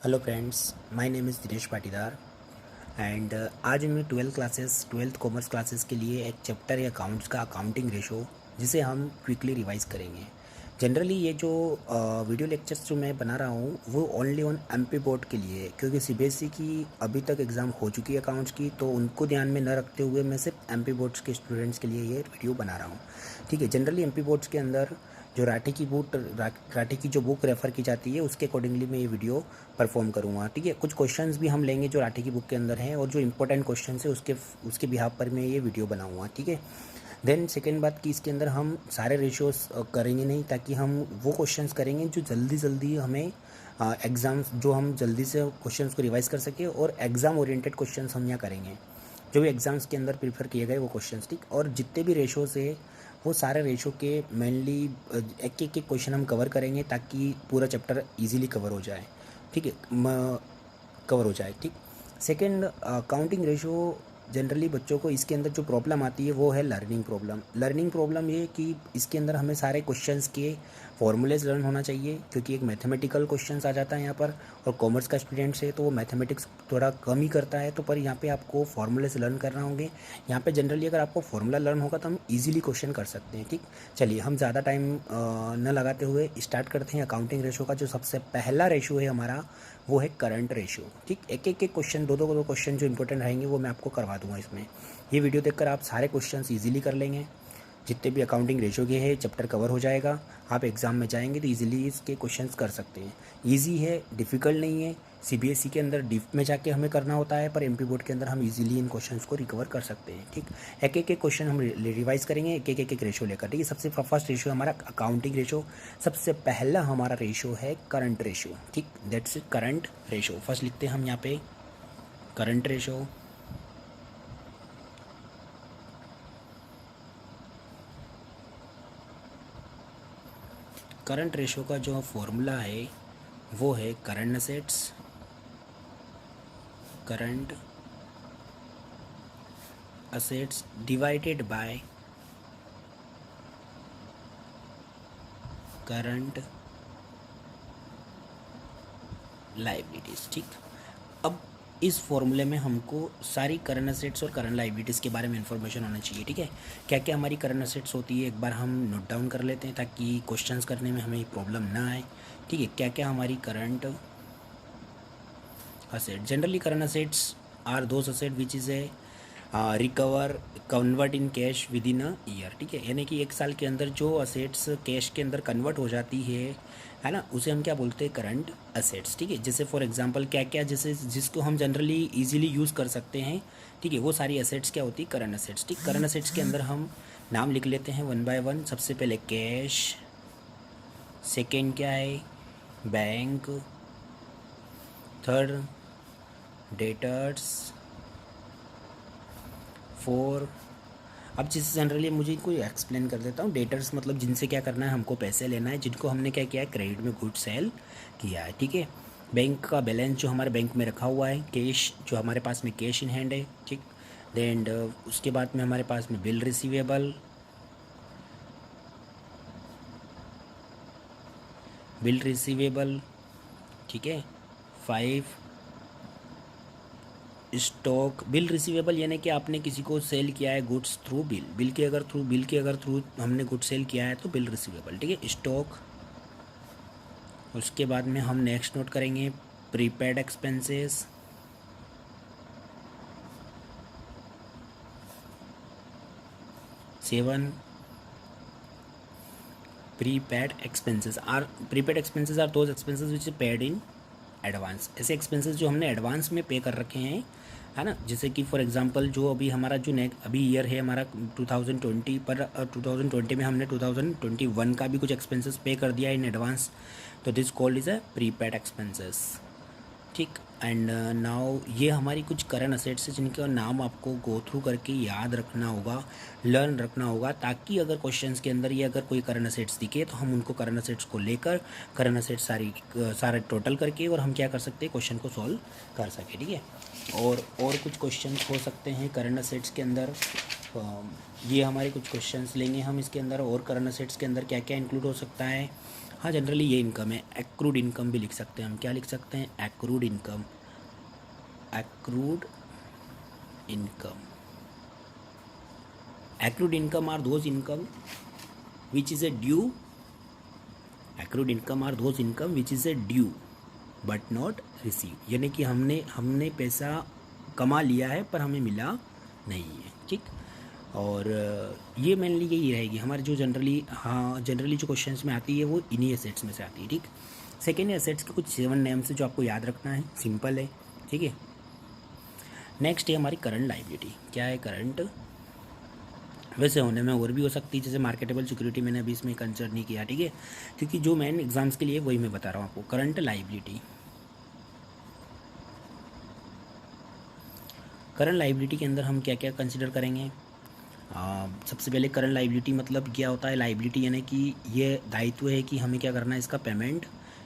Hello friends, my name is Dinesh Patidar and आज मैं twelfth commerce classes के लिए एक चैप्टर है अकाउंट्स का, अकाउंटिंग रेशो, जिसे हम क्विकली रिवाइज करेंगे। जनरली ये जो वीडियो लेक्चर्स जो मैं बना रहा हूँ वो ओनली ऑन एमपी बोर्ड के लिए है, क्योंकि सीबीएसई की अभी तक एग्ज़ाम हो चुकी है अकाउंट्स की, तो उनको ध्यान में न रखते हुए मैं सिर्फ एमपी बोर्ड्स के स्टूडेंट्स के लिए ये वीडियो बना रहा हूँ। ठीक है। जनरली एमपी बोर्ड्स के अंदर जो राठी की जो बुक रेफ़र की जाती है उसके अकॉर्डिंगली मैं ये वीडियो परफॉर्म करूँगा। ठीक है। कुछ क्वेश्चंस भी हम लेंगे जो राठी की बुक के अंदर हैं, और जो इंपॉर्टेंट क्वेश्चंस है उसके बिहाफ पर मैं ये वीडियो बनाऊँगा। ठीक है। देन सेकेंड बात कि इसके अंदर हम सारे रेशियोज करेंगे नहीं, ताकि हम वो क्वेश्चंस करेंगे जो जल्दी जल्दी हमें एग्ज़ाम्स, जो हम जल्दी से क्वेश्चंस को रिवाइज कर सकें, और एग्ज़ाम ओरिएंटेड क्वेश्चंस हम यहाँ करेंगे जो भी एग्ज़ाम्स के अंदर प्रीफर किए गए वो क्वेश्चंस। ठीक। और जितने भी रेशोज़ है वो सारे रेशो के मेनली एक एक क्वेश्चन हम कवर करेंगे, ताकि पूरा चैप्टर इजीली कवर हो जाए। ठीक है। कवर हो जाए। ठीक। सेकंड, काउंटिंग रेशो जनरली बच्चों को इसके अंदर जो प्रॉब्लम आती है वो है लर्निंग प्रॉब्लम ये कि इसके अंदर हमें सारे क्वेश्चंस के फॉर्मूलेज लर्न होना चाहिए, क्योंकि एक मैथमेटिकल क्वेश्चंस आ जाता है यहाँ पर, और कॉमर्स का स्टूडेंट्स है तो वो मैथमेटिक्स थोड़ा कम ही करता है, तो पर यहाँ पे आपको फॉर्मूलेज लर्न करना होंगे। यहाँ पे जनरली अगर आपको फॉर्मूला लर्न होगा तो हम इजीली क्वेश्चन कर सकते हैं। ठीक। चलिए हम ज़्यादा टाइम न लगाते हुए स्टार्ट करते हैं। अकाउंटिंग रेशो का जो सबसे पहला रेशो है हमारा वो है करंट रेशियो। ठीक। एक एक क्वेश्चन, दो क्वेश्चन जो इंपॉर्टेंट रहेंगे वो मैं आपको करवा दूंगा इसमें। ये वीडियो देखकर आप सारे क्वेश्चंस इजीली कर लेंगे। जितने भी अकाउंटिंग रेशियो के हैं चैप्टर कवर हो जाएगा। आप एग्ज़ाम में जाएंगे तो इजीली इसके क्वेश्चंस कर सकते हैं। इजी है, डिफ़िकल्ट नहीं है। सीबीएसई के अंदर डीप में जाके हमें करना होता है, पर एमपी बोर्ड के अंदर हम इजीली इन क्वेश्चंस को रिकवर कर सकते हैं। ठीक। एक एक क्वेश्चन हम रिवाइज करेंगे, एक एक रेशो लेकर। ठीक है। सबसे फर्स्ट रेशो हमारा अकाउंटिंग रेशो। सबसे पहला हमारा रेशो है करंट रेशो। ठीक। That's current ratio. फर्स्ट लिखते हैं हम यहाँ पे करंट रेशो। करंट रेशो का जो फॉर्मूला है वो है current assets divided by current liabilities. ठीक। अब इस फॉर्मूले में हमको सारी करंट असेट्स और करंट लाइबिलिटीज़ के बारे में इंफॉर्मेशन होना चाहिए। ठीक है। क्या क्या हमारी करंट असेट्स होती है एक बार हम नोट डाउन कर लेते हैं, ताकि क्वेश्चंस करने में हमें प्रॉब्लम ना आए। ठीक है। क्या क्या हमारी current asset, generally current assets are those asset which is a recover convert in cash with in a year. ठीक है। यानी कि एक साल के अंदर जो असेट्स कैश के अंदर कन्वर्ट हो जाती है ना, उसे हम क्या बोलते हैं, करंट असेट्स। ठीक है। जैसे फॉर एग्जांपल क्या क्या, जैसे जिसको हम जनरली इजीली यूज़ कर सकते हैं। ठीक है। वो सारी असेट्स क्या होती है, करंट असेट्स। ठीक। करंट असेट्स के अंदर हम नाम लिख लेते हैं वन बाय वन। सबसे पहले कैश, सेकेंड क्या है, बैंक, थर्ड डेटर्स, फोर। अब जिस जनरली मुझे इनको एक्सप्लेन कर देता हूँ। डेटर्स मतलब जिनसे क्या करना है, हमको पैसे लेना है, जिनको हमने क्या किया है, क्रेडिट में गुड सेल किया है। ठीक है। बैंक का बैलेंस जो हमारे बैंक में रखा हुआ है, कैश जो हमारे पास में कैश इन हैंड है। ठीक। देन उसके बाद में हमारे पास में बिल रिसीवेबल। ठीक है। Five stock. बिल रिसीवेबल यानी कि आपने किसी को सेल किया है गुड्स थ्रू बिल के अगर थ्रू हमने गुड सेल किया है तो बिल रिसीवेबल। ठीक है। स्टॉक। उसके बाद में हम नेक्स्ट नोट करेंगे prepaid expenses. Seven, prepaid expenses are those expenses which is paid in advance. ऐसे एक्सपेंसेस जो हमने एडवांस में पे कर रखे हैं, है ना। जैसे कि फॉर एग्जांपल जो अभी हमारा जो अभी ईयर है हमारा 2020, पर 2020 में हमने 2021 का भी कुछ एक्सपेंसेस पे कर दिया इन एडवांस, तो this called is a prepaid expenses. ठीक। एंड नाउ ये हमारी कुछ करंट असेट्स है जिनका नाम आपको गो थ्रू करके याद रखना होगा, लर्न रखना होगा, ताकि अगर क्वेश्चंस के अंदर ये अगर कोई करंट असेट्स दिखे तो हम उनको करंट असेट्स को लेकर करंट असेट्स सारे टोटल करके और हम क्या कर सकते हैं, क्वेश्चन को सॉल्व कर सके। ठीक है। और कुछ क्वेश्चन हो सकते हैं करंट असेट्स के अंदर। ये हमारे कुछ क्वेश्चंस लेंगे हम इसके अंदर, और करंट असेट्स के अंदर क्या क्या इंक्लूड हो सकता है। हाँ, जनरली ये इनकम है। एक्रूड इनकम भी लिख सकते हैं हम। क्या लिख सकते हैं? Accrued income. Accrued income. Accrued income are those income which is a due. Accrued income are those income which is a due but not receive, यानी कि हमने पैसा कमा लिया है पर हमें मिला नहीं है। ठीक। और ये मेनली यही रहेगी हमारे जो जनरली जो क्वेश्चंस में आती है वो इन्हीं एसेट्स में से आती है। ठीक। सेकेंड एसेट्स के कुछ 7 नेम्स है जो आपको याद रखना है, सिंपल है। ठीक है। नेक्स्ट है हमारी करंट लाइबिलिटी। क्या है करंट? वैसे होने में और भी हो सकती है, जैसे मार्केटेबल सिक्योरिटी मैंने अभी इसमें कंसिडर नहीं किया। ठीक है, क्योंकि जो मेन एग्जाम्स के लिए वही मैं बता रहा हूँ आपको। Current liability. करंट लाइबिलिटी के अंदर हम क्या क्या कंसिडर करेंगे? सबसे पहले करंट लाइबिलिटी मतलब क्या होता है? लाइबिलिटी यानी कि ये दायित्व है कि हमें क्या करना है, इसका पेमेंट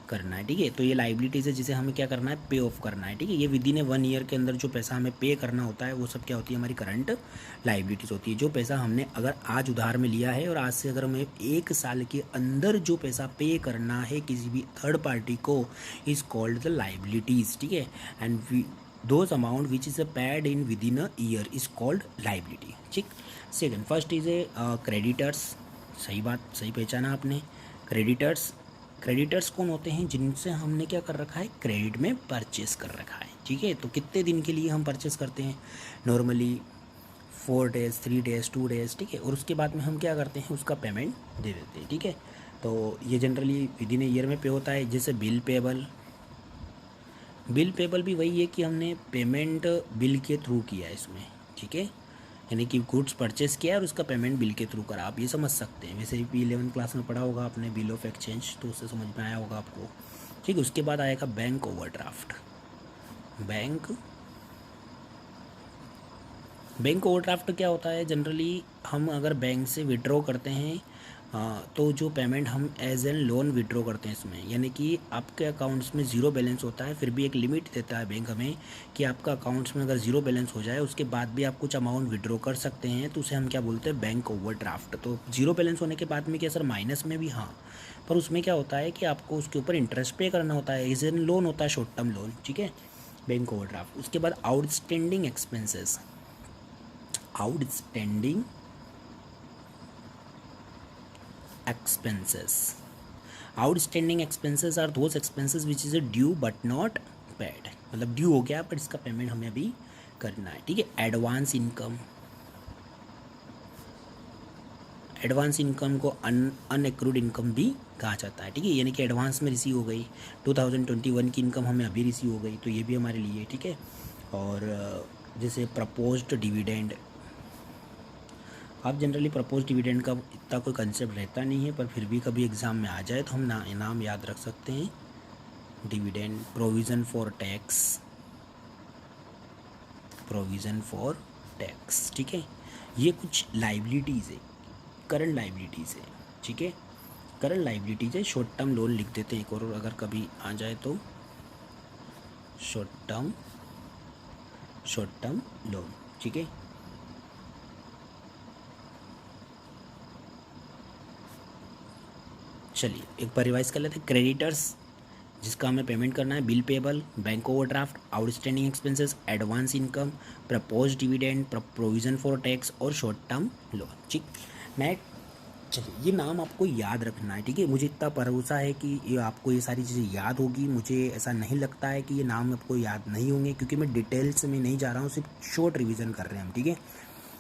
करना है। ठीक है, तो ये लाइबिलिटीज़ है जिसे हमें क्या करना है, पे ऑफ करना है। ठीक है, ये विद इन 1 ईयर के अंदर जो पैसा हमें पे करना होता है वो सब क्या होती है, हमारी करंट लाइबिलिटीज़ होती है। जो पैसा हमने अगर आज उधार में लिया है और आज से अगर हमें 1 साल के अंदर जो पैसा पे करना है किसी भी थर्ड पार्टी को, इज़ कॉल्ड द लाइबिलिटीज़। ठीक है, and those amount which is paid in with in a year is called liability. ठीक। Second, first is a creditors. सही बात, सही पहचाना आपने। क्रेडिटर्स। क्रेडिटर्स कौन होते हैं? जिनसे हमने क्या कर रखा है, क्रेडिट में परचेस कर रखा है। ठीक है, तो कितने दिन के लिए हम परचेस करते हैं? Normally 4 days, 3 days, 2 days. ठीक है, और उसके बाद में हम क्या करते हैं, उसका पेमेंट दे देते हैं। ठीक है, तो ये जनरली विद इन ईयर में पे होता है। जैसे बिल पेबल। बिल पेबल भी वही है कि हमने पेमेंट बिल के थ्रू किया है इसमें। ठीक है, यानी कि गुड्स परचेस किया और उसका पेमेंट बिल के थ्रू करा, आप ये समझ सकते हैं। वैसे भी 11th क्लास में पढ़ा होगा आपने बिल ऑफ एक्सचेंज, तो उससे समझ में आया होगा आपको। ठीक, उसके बाद आएगा बैंक ओवरड्राफ्ट। बैंक ओवरड्राफ्ट क्या होता है? जनरली हम अगर बैंक से विड्रॉ करते हैं तो जो पेमेंट हम एज एन लोन विड्रॉ करते हैं इसमें, यानी कि आपके अकाउंट्स में ज़ीरो बैलेंस होता है, फिर भी एक लिमिट देता है बैंक हमें कि आपका अकाउंट्स में अगर ज़ीरो बैलेंस हो जाए उसके बाद भी आप कुछ अमाउंट विड्रॉ कर सकते हैं, तो उसे हम क्या बोलते हैं, बैंक ओवरड्राफ्ट। तो ज़ीरो बैलेंस होने के बाद में क्या सर, माइनस में भी? हाँ, पर उसमें क्या होता है कि आपको उसके ऊपर इंटरेस्ट पे करना होता है, एज एन लोन होता है, शॉर्ट टर्म लोन। ठीक है, बैंक ओवरड्राफ्ट। उसके बाद outstanding expenses. Outstanding expenses. Outstanding expenses are those expenses which is a due but not paid, मतलब ड्यू हो गया पर इसका पेमेंट हमें अभी करना है। ठीक है, एडवांस इनकम। एडवांस इनकम को अनएक्रूड इनकम भी कहा जाता है। ठीक है, यानी कि एडवांस में रिसीव हो गई, 2021 की इनकम हमें अभी रिसीव हो गई, तो ये भी हमारे लिए। ठीक है, और जैसे प्रपोज्ड डिविडेंड। अब जनरली प्रपोज डिविडेंड का इतना कोई कंसेप्ट रहता नहीं है, पर फिर भी कभी एग्ज़ाम में आ जाए तो हम नाम याद रख सकते हैं, dividend. Provision for tax. Provision for tax. ठीक है, ये कुछ लाइबिलिटीज़ है, करंट लाइबिलिटीज़ है। ठीक है, करंट लाइबिलिटीज़ है। शॉर्ट टर्म लोन लिख देते हैं एक और अगर कभी आ जाए तो, शॉर्ट टर्म लोन। ठीक है, चलिए एक बार रिवाइज कर लेते हैं। क्रेडिटर्स, जिसका हमें पेमेंट करना है, bill payable, bank overdraft, outstanding expenses, advance income, propose dividend, provision for tax और शॉर्ट टर्म लोन। ठीक, नेक्स्ट। चलिए ये नाम आपको याद रखना है। ठीक है, मुझे इतना भरोसा है कि ये आपको ये सारी चीज़ें याद होगी। मुझे ऐसा नहीं लगता है कि ये नाम आपको याद नहीं होंगे, क्योंकि मैं डिटेल्स में नहीं जा रहा हूँ, सिर्फ शॉर्ट रिवीजन कर रहे हैं हम। ठीक है,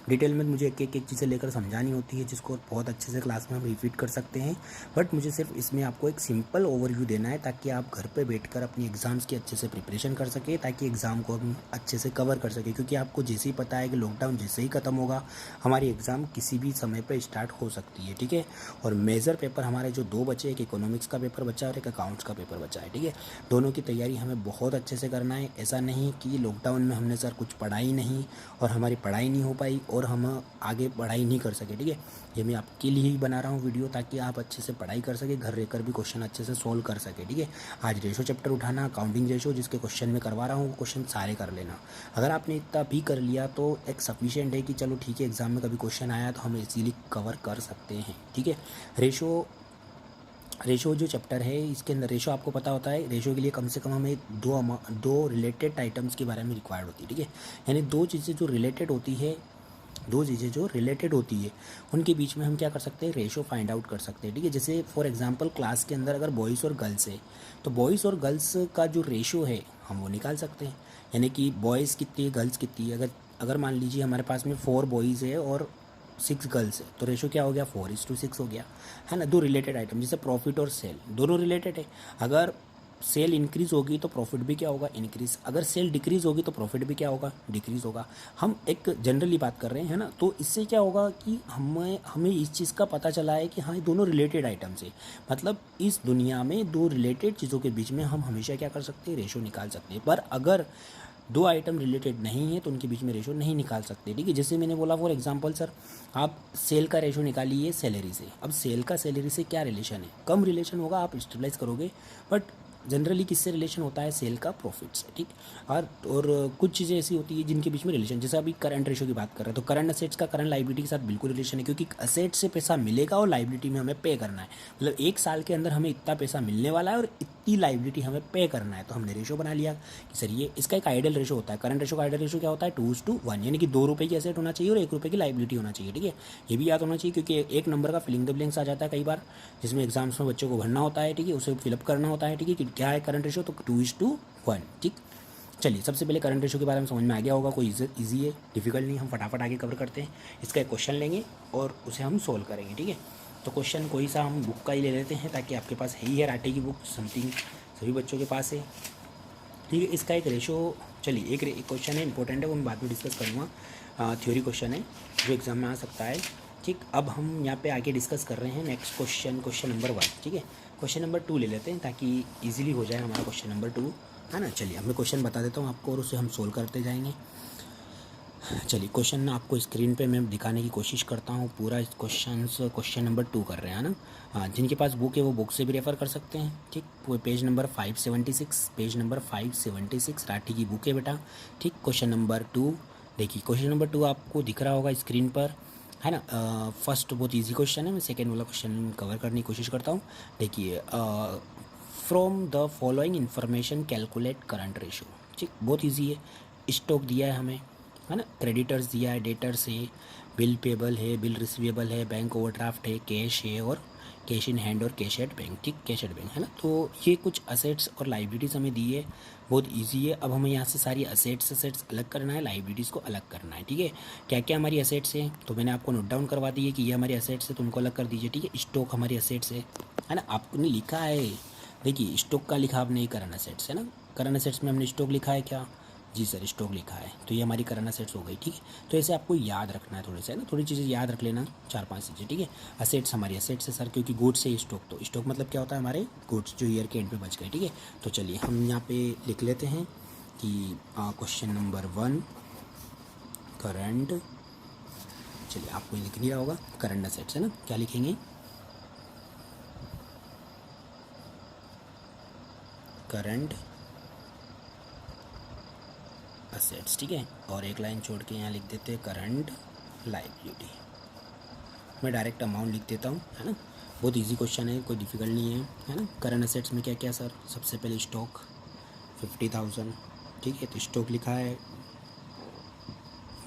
डिटेल में मुझे एक एक चीज़ें लेकर समझानी होती है, जिसको बहुत अच्छे से क्लास में हम रिपीट कर सकते हैं, बट मुझे सिर्फ इसमें आपको एक सिंपल ओवरव्यू देना है ताकि आप घर पे बैठकर अपनी एग्ज़ाम्स की अच्छे से प्रिपरेशन कर सकें, ताकि एग्ज़ाम को हम अच्छे से कवर कर सकें। क्योंकि आपको जैसे ही पता है कि लॉकडाउन जैसे ही ख़त्म होगा हमारी एग्ज़ाम किसी भी समय पर स्टार्ट हो सकती है। ठीक है, और मेजर पेपर हमारे जो 2 बचे, एक इकोनॉमिक्स का पेपर बचा और एक अकाउंट्स का पेपर बचा है। ठीक है, दोनों की तैयारी हमें बहुत अच्छे से करना है। ऐसा नहीं कि लॉकडाउन में हमने सर कुछ पढ़ाई नहीं और हमारी पढ़ाई नहीं हो पाई और हम आगे पढ़ाई नहीं कर सके। ठीक है, ये मैं आपके लिए ही बना रहा हूँ वीडियो, ताकि आप अच्छे से पढ़ाई कर सके, घर रहकर भी क्वेश्चन अच्छे से सोल्व कर सके। ठीक है, आज रेशो चैप्टर उठाना, अकाउंटिंग रेशो, जिसके क्वेश्चन में करवा रहा हूँ वो क्वेश्चन सारे कर लेना। अगर आपने इतना भी कर लिया तो एक सफिशिएंट है कि चलो ठीक है, एग्जाम में कभी क्वेश्चन आया तो हम इजीली कवर कर सकते हैं। ठीक है, रेशो रेशो जो चैप्टर है इसके अंदर रेशो आपको पता होता है, रेशो के लिए कम से कम हमें दो रिलेटेड आइटम्स के बारे में रिक्वायर्ड होती है, ठीक है। यानी दो चीज़ें जो रिलेटेड होती है, दो चीज़ें जो रिलेटेड होती है उनके बीच में हम क्या कर सकते हैं, रेशो फाइंड आउट कर सकते हैं, ठीक है। जैसे फॉर एग्जांपल क्लास के अंदर अगर बॉयज़ और गर्ल्स है तो बॉयज़ और गर्ल्स का जो रेशो है हम वो निकाल सकते हैं। यानी कि बॉयज़ कितनी है, गर्ल्स कितनी है। अगर अगर मान लीजिए हमारे पास में 4 बॉयज़ है और 6 गर्ल्स है तो रेशो क्या हो गया, 4:6 हो गया, है ना। दो रिलेटेड आइटम, जैसे प्रॉफिट और सेल दोनों रिलेटेड है। अगर सेल इंक्रीज़ होगी तो प्रॉफिट भी क्या होगा, इंक्रीज़। अगर सेल डिक्रीज़ होगी तो प्रॉफिट भी क्या होगा, डिक्रीज़ होगा। हम एक जनरली बात कर रहे हैं, है ना। तो इससे क्या होगा कि हमें हमें इस चीज़ का पता चला है कि हाँ ये दोनों रिलेटेड आइटम्स है। मतलब इस दुनिया में दो रिलेटेड चीज़ों के बीच में हम हमेशा क्या कर सकते हैं, रेशो निकाल सकते हैं। पर अगर दो आइटम रिलेटेड नहीं है तो उनके बीच में रेशो नहीं निकाल सकते, ठीक है। जैसे मैंने बोला फॉर एग्जांपल सर आप सेल का रेशो निकालिए सैलरी से। अब सेल का सैलरी से क्या रिलेशन है, कम रिलेशन होगा, आप स्टेबलाइज करोगे। बट जनरली किससे रिलेशन होता है, सेल का प्रॉफिट से, ठीक। और कुछ चीज़ें ऐसी होती है जिनके बीच में रिलेशन, जैसे अभी करंट रेशो की बात कर रहे हैं तो करंट असेट्स का करंट लाइबिलिटी के साथ बिल्कुल रिलेशन है, क्योंकि असेट से पैसा मिलेगा और लाइबिलिटी में हमें पे करना है। मतलब एक साल के अंदर हमें इतना पैसा मिलने वाला है और इतनी लाइबिलिटी हमें पे करना है, तो हमने रेशो बना लिया कि सर ये इसका एक आइडियल रेशो होता है। करंट रेशो का आइडियल रेशो क्या होता है, 2:1, यानी कि 2 रुपये की असेट होना चाहिए और 1 रुपये की लाइबिलिटी होना चाहिए, ठीक है। ये भी याद होना चाहिए क्योंकि एक नंबर का फिलिंग द ब्लैंक्स आ जाता है कई बार, जिसमें एग्जाम्स में बच्चों को भरना होता है, ठीक है, उसे फिलअप करना होता है, ठीक है, कि क्या है करंट रेशो, तो 2:1, ठीक। चलिए सबसे पहले करंट रेशो के बारे में समझ में आ गया होगा, कोई इजी है, डिफिकल्ट नहीं, हम फटाफट आगे कवर करते हैं। इसका एक क्वेश्चन लेंगे और उसे हम सोल्व करेंगे, ठीक है। तो क्वेश्चन कोई सा हम बुक का ही ले लेते हैं ताकि आपके पास है ही है, राटे की बुक समथिंग सभी बच्चों के पास है, ठीक है। इसका एक रेशो, चलिए एक क्वेश्चन है इंपॉर्टेंट है, वो मैं बाद में डिस्कस करूँगा, थ्योरी क्वेश्चन है जो एग्जाम में आ सकता है, ठीक। अब हम यहाँ पे आगे डिस्कस कर रहे हैं नेक्स्ट क्वेश्चन, क्वेश्चन नंबर 1, ठीक है। क्वेश्चन नंबर 2 ले लेते हैं ताकि इजीली हो जाए हमारा क्वेश्चन नंबर 2, है ना। चलिए अब मैं क्वेश्चन बता देता हूँ आपको और उसे हम सोल्व करते जाएंगे। चलिए क्वेश्चन आपको स्क्रीन पे मैं दिखाने की कोशिश करता हूँ पूरा। इस क्वेश्चन नंबर 2 कर रहे हैं ना। हाँ, जिनके पास बुक है वो बुक से भी रेफ़र कर सकते हैं, ठीक। वो page number 576, page number 576 Rathi की बुक है बेटा, ठीक। क्वेश्चन नंबर 2 देखिए, क्वेश्चन नंबर 2 आपको दिख रहा होगा स्क्रीन पर, है ना। फर्स्ट बहुत ईजी क्वेश्चन है, मैं सेकेंड वाला क्वेश्चन कवर करने की कोशिश करता हूँ। देखिए, from the following information calculate current ratio, ठीक, बहुत ईजी है। स्टॉक दिया है हमें, है ना, क्रेडिटर्स दिया है, डेटर्स है, बिल पेबल है, बिल रिसीवेबल है, बैंक ओवरड्राफ्ट है, कैश है और कैश इन हैंड और कैश एट बैंक, ठीक, कैश एट बैंक, है ना। तो ये कुछ असेट्स और लाइबिलिटीज़ हमें दी है, बहुत इजी है। अब हमें यहाँ से सारी असेट्स अलग करना है, लाइबिलिटीज़ को अलग करना है, ठीक है। क्या क्या हमारी असेट्स हैं तो मैंने आपको नोट डाउन करवा दी है कि ये हमारी असेट्स है, तो उनको अलग कर दीजिए, ठीक है। स्टॉक हमारी असेट्स है ना, आपने लिखा है, देखिए स्टॉक का लिखा आपने करंट असेट्स, है ना। करंट असेट्स में हमने स्टॉक लिखा है क्या, जी सर स्टॉक लिखा है, तो ये हमारी करंट असेट्स हो गई, ठीक है। तो ऐसे आपको याद रखना है थोड़े से, है ना, थोड़ी चीज़ें याद रख लेना, 4-5 चीज़ें, ठीक है। असेट्स हमारी असेट्स है सर, क्योंकि गुड्स से स्टॉक, तो स्टॉक मतलब क्या होता है, हमारे गुड्स जो ईयर के एंड पे बच गए, ठीक है। तो चलिए हम यहाँ पे लिख लेते हैं कि क्वेश्चन नंबर 1 करंट, चलिए आपको लिख नहीं रहा होगा, करंट असेट्स, है ना। क्या लिखेंगे, करंट असेट्स, ठीक है। और एक लाइन छोड़ के यहाँ लिख देते हैं करंट लाइबिलिटी। मैं डायरेक्ट अमाउंट लिख देता हूँ, है ना। बहुत इजी क्वेश्चन है, कोई डिफिकल्ट नहीं है ना। करंट असेट्स में क्या क्या सर, सबसे पहले स्टॉक 50,000, ठीक है, तो स्टॉक लिखा है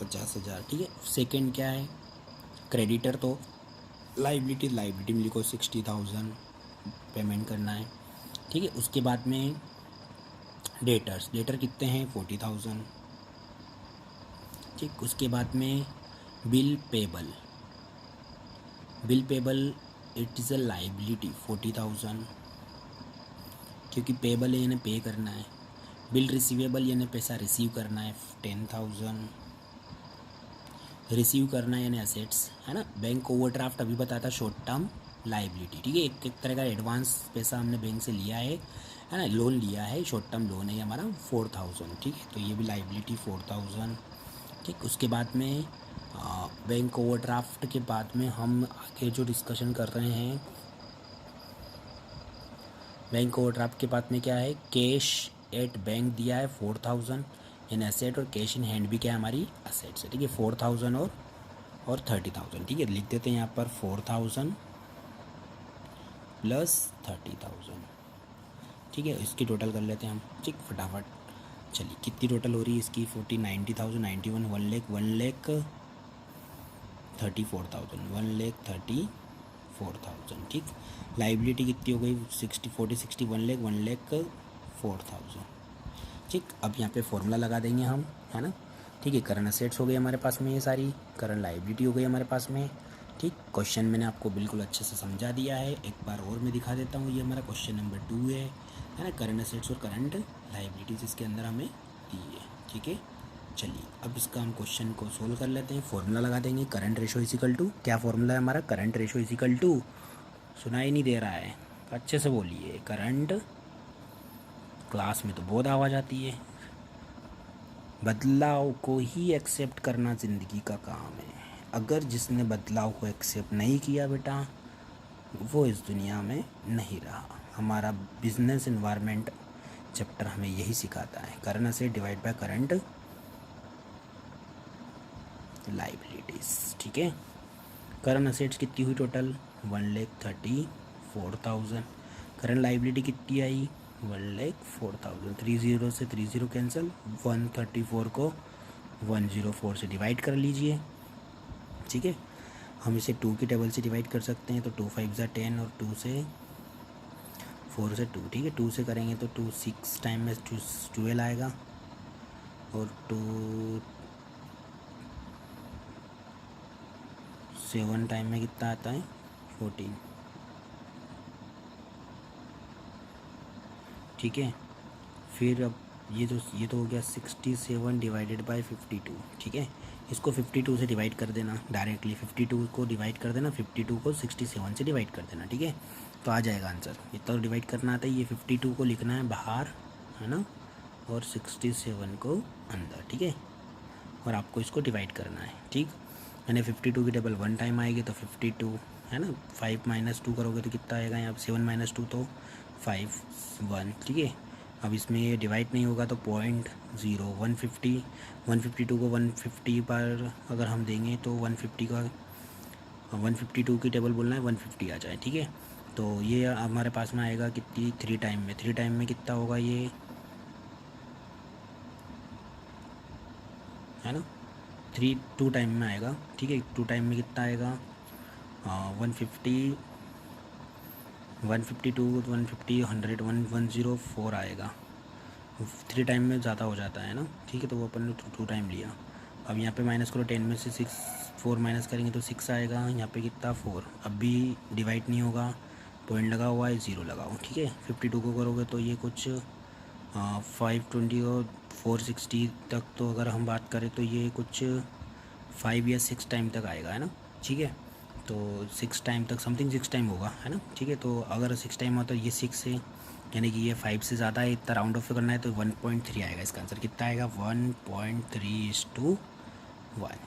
50,000, ठीक है। सेकंड क्या है, क्रेडिटर, तो लाइबिलिटी में लिखो 60,000 पेमेंट करना है, ठीक है। उसके बाद में डेटर कितने हैं, 40,000, ठीक। उसके बाद में bill payable it is a liability 40,000, क्योंकि पेबल है यानी पे करना है। बिल रिसीवेबल यानी पैसा रिसीव करना है 10,000, रिसीव करना है यानी असेट्स, है ना। बैंक ओवरड्राफ्ट अभी बताता शॉर्ट टर्म लाइबिलिटी, ठीक है, एक तरह का एडवांस पैसा हमने बैंक से लिया है ना, लोन लिया है, शॉर्ट टर्म लोन है हमारा 4,000, ठीक है, तो ये भी लाइबिलिटी 4,000, ठीक। उसके बाद में बैंक ओवरड्राफ्ट के बाद में हम आगे जो डिस्कशन कर रहे हैं, बैंक ओवरड्राफ्ट के बाद में क्या है, कैश एट बैंक दिया है 4,000 यानी एसेट, और कैश इन हैंड भी क्या है, हमारी असेट्स है, ठीक है। 4,000 और 30,000, ठीक है, लिख देते हैं यहाँ पर 4,000 प्लस 30,000। ठीक है, इसकी टोटल कर लेते हैं हम, ठीक, फटाफट। चलिए कितनी टोटल हो रही है इसकी, 90,000, 91, 1 लाख, 1,34,000, 1,34,000। ठीक, लाइबिलिटी कितनी हो गई, 40, 60, 1 लाख, ठीक। अब यहाँ पे फॉर्मूला लगा देंगे हम, है ना। ठीक है, करंट असेट्स हो गई हमारे पास में ये सारी, करंट लाइबिलिटी हो गई हमारे पास में। ठीक, क्वेश्चन मैंने आपको बिल्कुल अच्छे से समझा दिया है, एक बार और मैं दिखा देता हूँ। ये हमारा क्वेश्चन नंबर 2 है ना, करंट असेट्स और करंट लाइबिलिटीज़ इसके अंदर हमें दी है। ठीक है, चलिए अब इसका हम क्वेश्चन को सोल्व कर लेते हैं। फॉर्मूला लगा देंगे, करंट रेशो इजिकल टू, क्या फॉर्मूला है हमारा, करंट रेशो इजिकल टू, सुनाई नहीं दे रहा है, अच्छे से बोलिए, करंट, क्लास में तो बहुत आवाज़ आती है। बदलाव को ही एक्सेप्ट करना ज़िंदगी का काम है। अगर जिसने बदलाव को एक्सेप्ट नहीं किया बेटा, वो इस दुनिया में नहीं रहा। हमारा बिजनेस इन्वायरमेंट चैप्टर हमें यही सिखाता है, current asset divide by current liabilities. ठीक है, करंट असेट्स कितनी हुई टोटल, 1,34,000। करंट लाइबिलिटी कितनी आई, 1,04,000। 30 से 30 कैंसिल, 134 को 104 से डिवाइड कर लीजिए। ठीक है, हम इसे 2 की टेबल से डिवाइड कर सकते हैं, तो 2 5 ज़ा 10 और 2 से 4 से 2। ठीक है, 2 से करेंगे तो 2 6 टाइम में 12 आएगा, और 2 7 टाइम में कितना आता है, 14। ठीक है, फिर अब ये तो हो गया 67 डिवाइडेड बाय 52। ठीक है, इसको 52 से डिवाइड कर देना डायरेक्टली, 52 को डिवाइड कर देना, 52 को 67 से डिवाइड कर देना। ठीक है, तो आ जाएगा आंसर। इतना तो डिवाइड करना आता है, ये 52 को लिखना है बाहर, है ना, और 67 को अंदर। ठीक है, और आपको इसको डिवाइड करना है। ठीक, यानी 52 की टेबल 1 टाइम आएगी तो 52, है ना, 5 - 2 करोगे तो कितना आएगा यहाँ, 7 - 2 तो 5 1। ठीक है, अब इसमें ये डिवाइड नहीं होगा तो 0.0, 150, 152 को 150 पर अगर हम देंगे तो 150 का 152 की टेबल बोलना है, 150 आ जाए। ठीक है, तो ये हमारे पास में आएगा कितनी, 3 टाइम में, 3 टाइम में कितना होगा ये, है ना, 2 टाइम में आएगा। ठीक है, 2 टाइम में कितना आएगा, 150, 152, 150, 100, 104 आएगा। 3 टाइम में ज़्यादा हो जाता है ना। ठीक है, तो वो अपन ने 2 टाइम लिया। अब यहाँ पे माइनस करो, 10 में से 4 माइनस करेंगे तो 6 आएगा। यहाँ पे कितना, 4। अब भी डिवाइड नहीं होगा, पॉइंट लगा हुआ है, 0 लगाओ। ठीक है, 52 को करोगे तो ये कुछ 520 और 460 तक, तो अगर हम बात करें तो ये कुछ 5 या 6 टाइम तक आएगा, है ना। ठीक है, तो 6 टाइम तक, समथिंग 6 टाइम होगा, है ना। ठीक है, तो अगर 6 टाइम हो तो ये 6 है, यानी कि ये 5 से ज़्यादा है, इतना राउंड ऑफ करना है, तो 1.3 आएगा इसका आंसर। कितना आएगा, 1.3:1।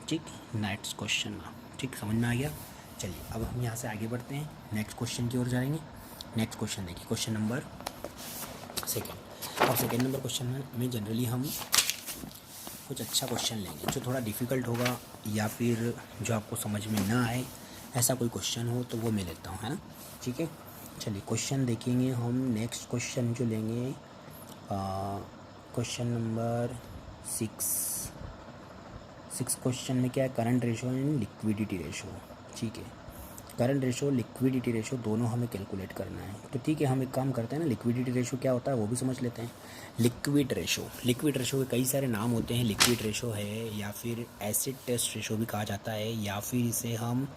ठीक, नेक्स्ट क्वेश्चन। ठीक, समझ में आ गया। चलिए अब हम यहाँ से आगे बढ़ते हैं, नेक्स्ट क्वेश्चन की ओर जाएंगे। नेक्स्ट क्वेश्चन देखिए, क्वेश्चन नंबर 2। अब सेकेंड नंबर क्वेश्चन में जनरली हम कुछ अच्छा क्वेश्चन लेंगे, जो थोड़ा डिफ़िकल्ट होगा या फिर जो आपको समझ में ना आए, ऐसा कोई क्वेश्चन हो तो वो मैं लेता हूँ, है ना। ठीक है, चलिए क्वेश्चन देखेंगे हम। नेक्स्ट क्वेश्चन जो लेंगे, क्वेश्चन नंबर 6 क्वेश्चन में क्या है, current ratio and liquidity ratio. ठीक है, करंट रेशो, लिक्विडिटी रेशो दोनों हमें कैलकुलेट करना है। तो ठीक है, हम एक काम करते हैं ना, लिक्विडिटी रेशो क्या होता है वो भी समझ लेते हैं। लिक्विड रेशो के कई सारे नाम होते हैं। लिक्विड रेशो है, या फिर एसिड टेस्ट रेशो भी कहा जाता है, या फिर इसे हम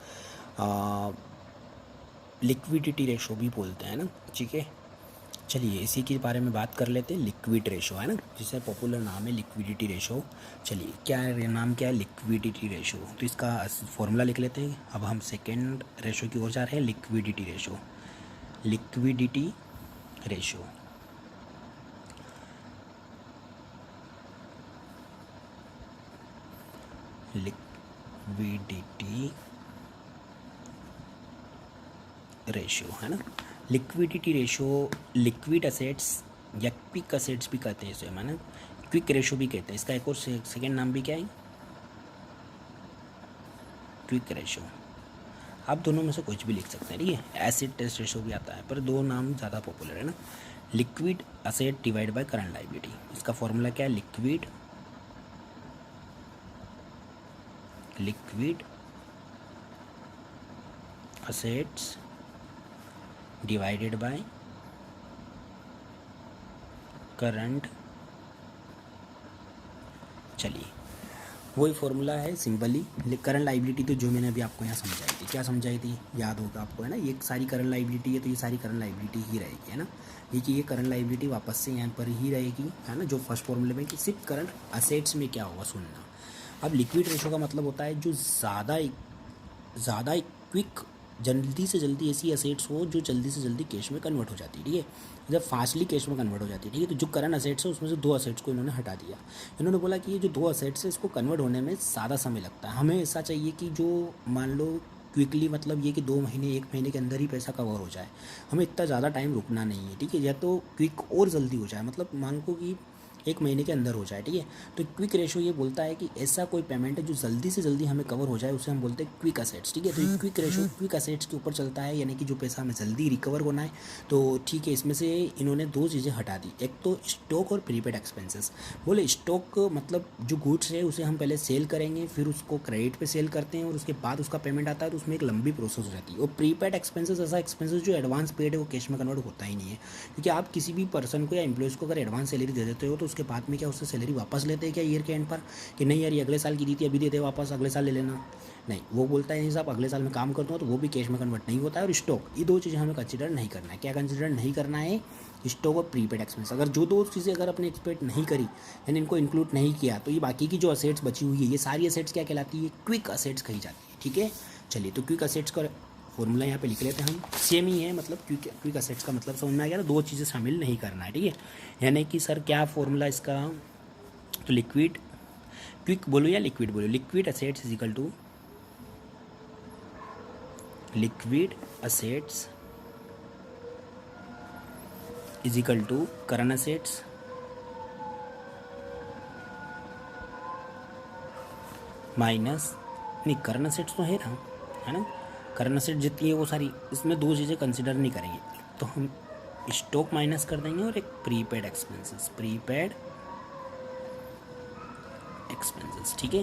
लिक्विडिटी रेशो भी बोलते हैं ना। ठीक है, चलिए इसी के बारे में बात कर लेते हैं। लिक्विड रेशो, है ना, जिसका पॉपुलर नाम है लिक्विडिटी रेशो। चलिए क्या है, नाम क्या है, लिक्विडिटी रेशो। तो इसका फॉर्मूला लिख लेते हैं। अब हम सेकेंड रेशो की ओर जा रहे हैं, liquidity ratio. Liquidity ratio, liquidity ratio, है ना। लिक्विडिटी रेशो, लिक्विड असेट्स या क्विक असेट्स भी कहते हैं इसे, है ना, क्विक रेशो भी कहते हैं। इसका एक और सेकेंड नाम भी क्या है, क्विक रेशो। आप दोनों में से कुछ भी लिख सकते हैं, ठीक है। एसिड टेस्ट रेशो भी आता है, पर दो नाम ज़्यादा पॉपुलर है ना। Liquid asset divide by current liability, इसका फॉर्मूला क्या है, liquid assets divided by current. चलिए वही फॉर्मूला है सिंपली। करंट लाइबिलिटी तो जो मैंने अभी आपको यहाँ समझाई थी, क्या समझाई थी याद होगा आपको, है ना। ये सारी करंट लाइबिलिटी है, तो ये सारी करंट लाइबिलिटी ही रहेगी, है ना। ये करंट लाइबिलिटी वापस से यहाँ पर ही रहेगी, है ना, जो फर्स्ट फॉर्मूले में, कि सिर्फ करंट असेट्स में क्या होगा सुनना। अब लिक्विड रेशो का मतलब होता है जो ज़्यादा क्विक, जल्दी से जल्दी ऐसी असेट्स हो जो जल्दी से जल्दी कैश में कन्वर्ट हो जाती है, ठीक है, जब फास्टली कैश में कन्वर्ट हो जाती है, ठीक है। तो जो करंट असेट्स है उसमें से 2 असेट्स को इन्होंने हटा दिया। इन्होंने बोला कि ये जो 2 असेट्स है इसको कन्वर्ट होने में ज़्यादा समय लगता है, हमें ऐसा चाहिए कि जो मान लो क्विकली, मतलब ये कि 2 महीने 1 महीने के अंदर ही पैसा कवर हो जाए, हमें इतना ज़्यादा टाइम रुकना नहीं है, ठीक है। या तो क्विक और जल्दी हो जाए, मतलब मान लो कि 1 महीने के अंदर हो जाए, ठीक है। तो क्विक रेशो ये बोलता है कि ऐसा कोई पेमेंट है जो जल्दी से जल्दी हमें कवर हो जाए, उसे हम बोलते हैं क्विक असेट्स, ठीक है। तो ये क्विक रेशो क्विक असेट्स के ऊपर चलता है, यानी कि जो पैसा हमें जल्दी रिकवर होना है। तो ठीक है, इसमें से इन्होंने 2 चीज़ें हटा दी, एक तो स्टॉक और प्रीपेड एक्सपेंसेस। बोले स्टॉक मतलब जो गुड्स है उसे हम पहले सेल करेंगे, फिर उसको क्रेडिट पे सेल करते हैं और उसके बाद उसका पेमेंट आता है, तो उसमें एक लंबी प्रोसेस हो जाती है। और प्रीपेड एक्सपेंसेस ऐसा एक्सपेंसेस जो एडवांस पेड है वो कैश में कन्वर्ट होता ही नहीं है, क्योंकि आप किसी भी पर्सन को या एम्प्लॉयज़ को अगर एडवांस सैलरी दे देते हो तो उसके बाद में क्या उससे सैलरी वापस लेते हैं क्या ईयर के एंड पर, कि नहीं यार ये अगले साल की दी थी अभी दे दे वापस, अगले साल ले लेना, नहीं। वो बोलता है नहीं साहब अगले साल में काम करता हूँ, तो वो भी कैश में कन्वर्ट नहीं होता है। और स्टॉक, ये 2 चीज़ें हमें कंसिडर नहीं करना है। क्या कंसिडर नहीं करना है, स्टॉक और प्रीपेड एक्सपेंस। अगर जो 2 चीज़ें अगर अपने एक्सपेक्ट नहीं करी, यानी इनको इंक्लूड नहीं किया, तो ये बाकी की जो असेट्स बची हुई है, ये सारी असेट्स क्या कहलाती है, क्विक असेट्स कही जाती है, ठीक है। चलिए तो क्विक असेट्स का फॉर्मूला यहाँ पे लिख लेते हैं हम, सेम ही है, मतलब क्विक असेट्स का मतलब समझ में आ गया ना, 2 चीज़ें शामिल नहीं करना है, ठीक है। यानी कि सर क्या फॉर्मूला इसका, तो लिक्विड, क्विक बोलो या लिक्विड बोलो, liquid assets is equal to liquid assets is equal to current assets minus, नहीं करंट असेट्स तो है ना, है ना। करंट असेट जितनी है वो सारी, इसमें 2 चीज़ें कंसिडर नहीं करेंगे, तो हम स्टॉक माइनस कर देंगे और एक प्रीपेड एक्सपेंसेस, ठीक है।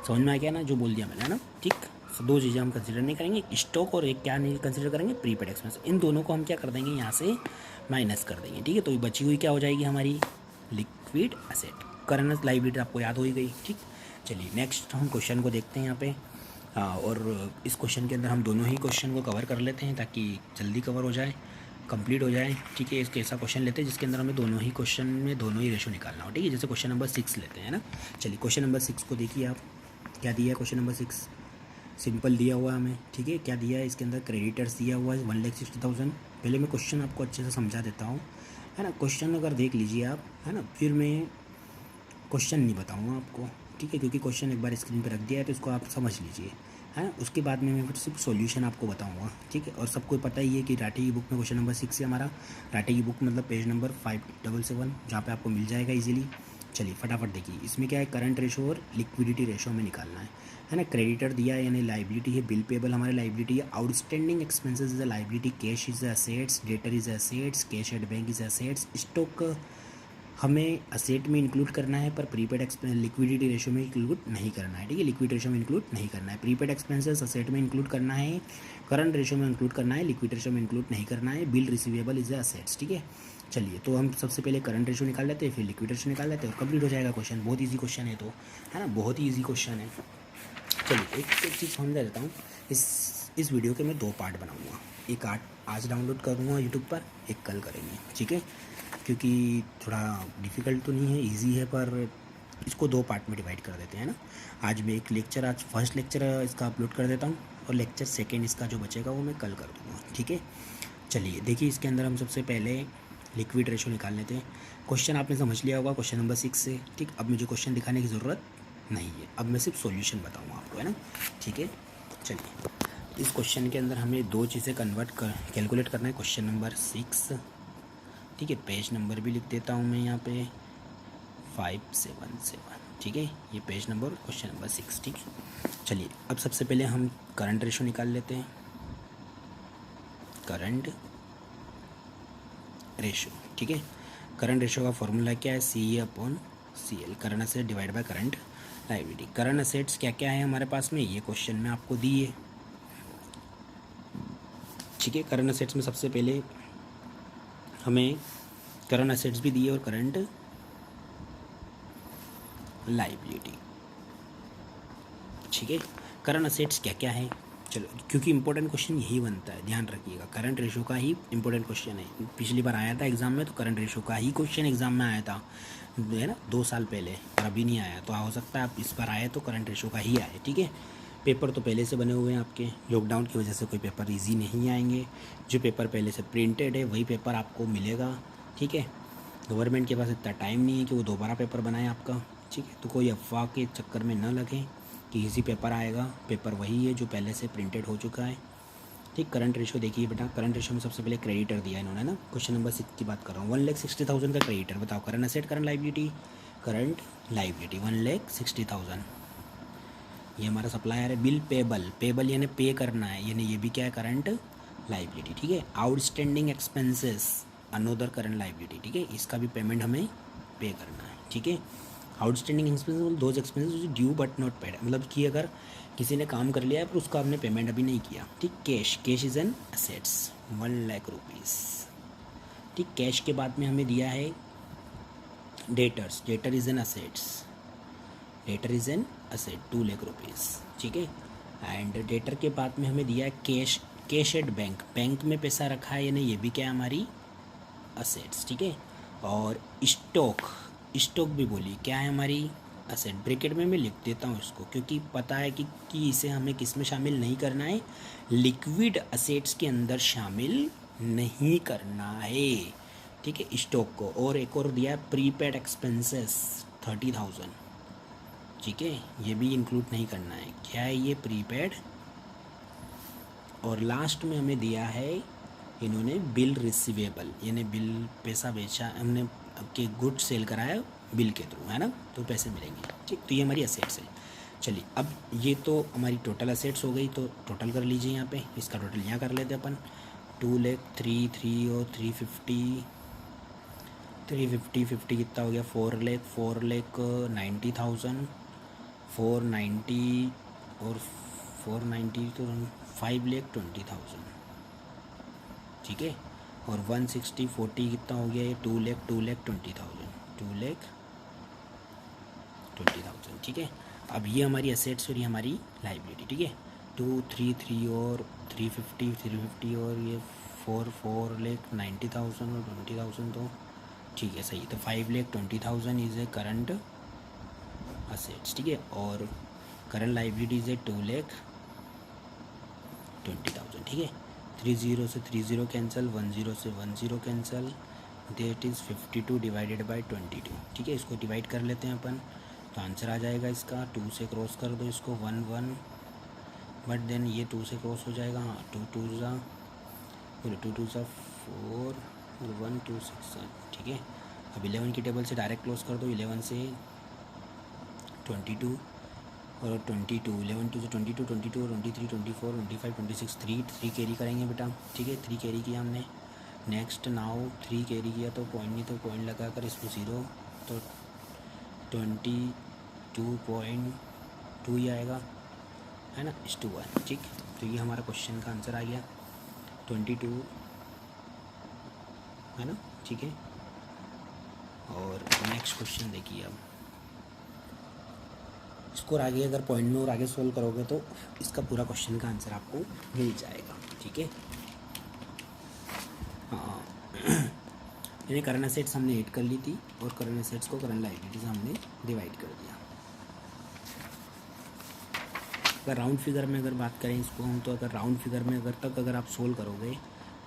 समझ में आ गया ना जो बोल दिया मैंने, है ना, ठीक। तो 2 चीज़ें हम कंसिडर नहीं करेंगे, स्टॉक और एक क्या नहीं कंसिडर करेंगे, प्रीपेड एक्सपेंस। इन दोनों को हम क्या कर देंगे, यहाँ से माइनस कर देंगे, ठीक है। तो ये बची हुई क्या हो जाएगी हमारी, लिक्विड एसेट। करंट लायबिलिटी आपको याद हो ही गई, ठीक। चलिए नेक्स्ट हम क्वेश्चन को देखते हैं यहाँ पे। और इस क्वेश्चन के अंदर हम दोनों ही क्वेश्चन को कवर कर लेते हैं ताकि जल्दी कवर हो जाए, कंप्लीट हो जाए, ठीक है। इसके ऐसा क्वेश्चन लेते हैं जिसके अंदर हमें दोनों ही क्वेश्चन में दोनों ही रेशो निकालना हो, ठीक है। जैसे क्वेश्चन नंबर 6 लेते हैं ना। चलिए क्वेश्चन नंबर 6 को देखिए आप, क्या दिया है क्वेश्चन नंबर 6, सिंपल दिया हुआ है हमें, ठीक है। क्या दिया है इसके अंदर, क्रेडिटर्स दिया हुआ है 1,60,000। पहले मैं क्वेश्चन आपको अच्छे से समझा देता हूँ, है ना। क्वेश्चन अगर देख लीजिए आप, है ना, फिर मैं क्वेश्चन नहीं बताऊँगा आपको, ठीक है, क्योंकि क्वेश्चन एक बार स्क्रीन पर रख दिया है तो इसको आप समझ लीजिए, है ना। उसके बाद में मैं फिर सिर्फ सॉल्यूशन आपको बताऊंगा, ठीक है। और सबको पता ही है कि राठे की बुक में क्वेश्चन नंबर 6 है हमारा। राठे की बुक मतलब पेज नंबर 577, जहाँ पे आपको मिल जाएगा इजीली। चलिए फटाफट देखिए, इसमें क्या है, करंट रेशो और लिक्विडिटी रेशो हमें निकालना है ना। क्रेडिटर दिया है यानी लाइबिलिटी है, बिल पेबल हमारी लाइबिलिटी है, outstanding expenses is a liability, cash is assets, debtor is assets, cash at bank is assets, stock हमें असेट में इंक्लूड करना है पर प्रीपेड एक्सपेंस लिक्विडिटी रेशो में इंक्लूड नहीं करना है, ठीक है। लिक्विड रेशो में इंक्लूड नहीं करना है, प्रीपेड एक्सपेंसेस असेट में इंक्लूड करना है, करंट रेशो में इंक्लूड करना है, लिक्विड रेशो में इंक्लूड नहीं करना है, बिल रिसीवेबल इज असेट्स, ठीक है। चलिए तो हम सबसे पहले करंट रेशो निकाल लेते हैं, फिर लिक्विड रेशो निकाल लेते हैं और कंप्लीट हो जाएगा क्वेश्चन। बहुत ईजी क्वेश्चन है, तो है ना, बहुत ही ईजी क्वेश्चन है। चलिए एक चीज़ समझा देता हूँ, इस वीडियो के मैं 2 पार्ट बनाऊँगा, एक आज डाउनलोड करूँगा यूट्यूब पर, एक कल करेंगे, ठीक है। क्योंकि थोड़ा डिफ़िकल्ट तो नहीं है, इजी है, पर इसको 2 पार्ट में डिवाइड कर देते हैं ना। आज मैं एक लेक्चर, आज फर्स्ट लेक्चर इसका अपलोड कर देता हूँ और लेक्चर सेकेंड इसका जो बचेगा वो मैं कल कर दूँगा, ठीक है। चलिए देखिए, इसके अंदर हम सबसे पहले लिक्विड रेशो निकाल लेते हैं। क्वेश्चन आपने समझ लिया होगा क्वेश्चन नंबर 6 से, ठीक। अब मुझे क्वेश्चन दिखाने की ज़रूरत नहीं है, अब मैं सिर्फ सॉल्यूशन बताऊँगा आपको, है ना, ठीक है। चलिए इस क्वेश्चन के अंदर हमें 2 चीज़ें कैलकुलेट करना है। क्वेश्चन नंबर 6, ठीक है, पेज नंबर भी लिख देता हूँ मैं यहाँ पे 577, ठीक है, ये पेज नंबर क्वेश्चन नंबर 6। ठीक है, चलिए अब सबसे पहले हम करंट रेशो निकाल लेते हैं। करंट रेशो, ठीक है, करंट रेशो का फॉर्मूला क्या है, CA/CL, current asset divide by current liability. Current assets क्या क्या है हमारे पास में, ये क्वेश्चन में आपको दिए। ठीक है, करंट असेट्स में सबसे पहले हमें करंट असेट्स भी दिए और करंट लायबिलिटी। ठीक है, करंट असेट्स क्या क्या है, चलो, क्योंकि इंपॉर्टेंट क्वेश्चन यही बनता है, ध्यान रखिएगा, करंट रेशो का ही इंपॉर्टेंट क्वेश्चन है। पिछली बार आया था एग्जाम में तो करंट रेशो का ही क्वेश्चन एग्जाम में आया था, है ना, 2 साल पहले, और अभी नहीं आया, तो हो सकता है आप इस बार आए तो करंट रेशो का ही आए। ठीक है, पेपर तो पहले से बने हुए हैं आपके, लॉकडाउन की वजह से कोई पेपर ईजी नहीं आएंगे, जो पेपर पहले से प्रिंटेड है वही पेपर आपको मिलेगा। ठीक है, गवर्नमेंट के पास इतना टाइम नहीं है कि वो दोबारा पेपर बनाए आपका। ठीक है, तो कोई अफवाह के चक्कर में न लगे कि इजी पेपर आएगा, पेपर वही है जो पहले से प्रिंटेड हो चुका है। ठीक, करंट रेशो देखिए बेटा, करंट रेशो में सबसे पहले क्रेडिटर दिया इन्होंने ना, क्वेश्चन नंबर 6 की बात कर रहा हूँ। 1,60,000 का क्रेडिटर, बताओ current asset current liability, current liability 1,60,000, ये हमारा सप्लायर है। बिल पेबल, पेबल यानी पे करना है, यानी ये भी क्या है, करंट लायबिलिटी। ठीक है, outstanding expenses another current liability. ठीक है, इसका भी पेमेंट हमें पे करना है। ठीक है, outstanding expenses those expenses due but not paid, मतलब कि अगर किसी ने काम कर लिया है पर उसका आपने पेमेंट अभी नहीं किया। ठीक, cash, cash is an assets 1,00,000 rupees. ठीक, कैश के बाद में हमें दिया है debtors, debtor is an assets, debtor is an asset 2,00,000 rupees. ठीक है, एंड डेटर के बाद में हमें दिया है cash, cash at bank, bank में पैसा रखा है या नहीं, ये भी क्या है, हमारी असेट्स। ठीक है, और स्टॉक, स्टॉक भी बोलिए क्या है, हमारी असेट। ब्रैकेट में मैं लिख देता हूँ इसको, क्योंकि पता है कि इसे हमें किस में शामिल नहीं करना है, लिक्विड असेट्स के अंदर शामिल नहीं करना है। ठीक है, स्टॉक को। और एक और दिया है प्रीपेड एक्सपेंसेस 30,000। ठीक है, ये भी इंक्लूड नहीं करना है, क्या है ये, प्रीपेड। और लास्ट में हमें दिया है इन्होंने बिल रिसीवेबल, यानी बिल, पैसा बेचा हमने, आपके गुड सेल कराया बिल के थ्रू, है ना, तो पैसे मिलेंगे। ठीक, तो ये हमारी असेट्स है। चलिए अब ये तो हमारी टोटल असेट्स हो गई, तो टोटल कर लीजिए यहाँ पे, इसका टोटल यहाँ कर लेते हैं अपन। 2,00,000 3 और 350, 350 कितना हो गया, 4,90,000, 490 और 490 तो 5,20,000। ठीक है, और 160 40 कितना हो गया, ये 2,20,000, 2,20,000। ठीक है, अब ये हमारी असेट्स और ये हमारी लायबिलिटी। ठीक है, 233 और 350 और ये 4,90,000 और 20,000, तो ठीक है, सही, तो 5,20,000 इज़ ए करंट असेट्स। ठीक है, और करंट लायबिलिटी इज़ ए 2,20,000। ठीक है, 30 से 30 कैंसिल, 10 से 10 cancel, that is 52 divided by 22। ठीक है, इसको डिवाइड कर लेते हैं अपन, तो आंसर आ जाएगा इसका, 2 से क्रॉस कर दो इसको, 1 1, बट देन ये 2 से क्रॉस हो जाएगा, हाँ, 2 2 ज़ा 4 और 1 2 6 7। ठीक है, अब 11 की टेबल से डायरेक्ट क्लोज कर दो, 11 से 22 और 22, 11 2 से 22, 22 और 23 24 25 26, 3 कैरी करेंगे बेटा। ठीक है, 3 कैरी किया हमने। नेक्स्ट नाउ 3 कैरी किया तो पॉइंट नहीं, तो पॉइंट लगा कर इसमें 0, तो 22.2 ही आएगा, है ना, इस टू 1। ठीक, तो ये हमारा क्वेश्चन का आंसर आ गया 22, है ना। ठीक है, और नेक्स्ट क्वेश्चन देखिए, अब इसको आगे अगर पॉइंट में और आगे सोल्व करोगे तो इसका पूरा क्वेश्चन का आंसर आपको मिल जाएगा। ठीक है, हाँ, यानी करंट असेट्स हमने ऐड कर ली थी और करंट असेट्स को करंट लायबिलिटी से हमने डिवाइड कर दिया। अगर राउंड फिगर में अगर बात करें इसको हम, तो अगर राउंड फिगर में अगर आप सोल्व करोगे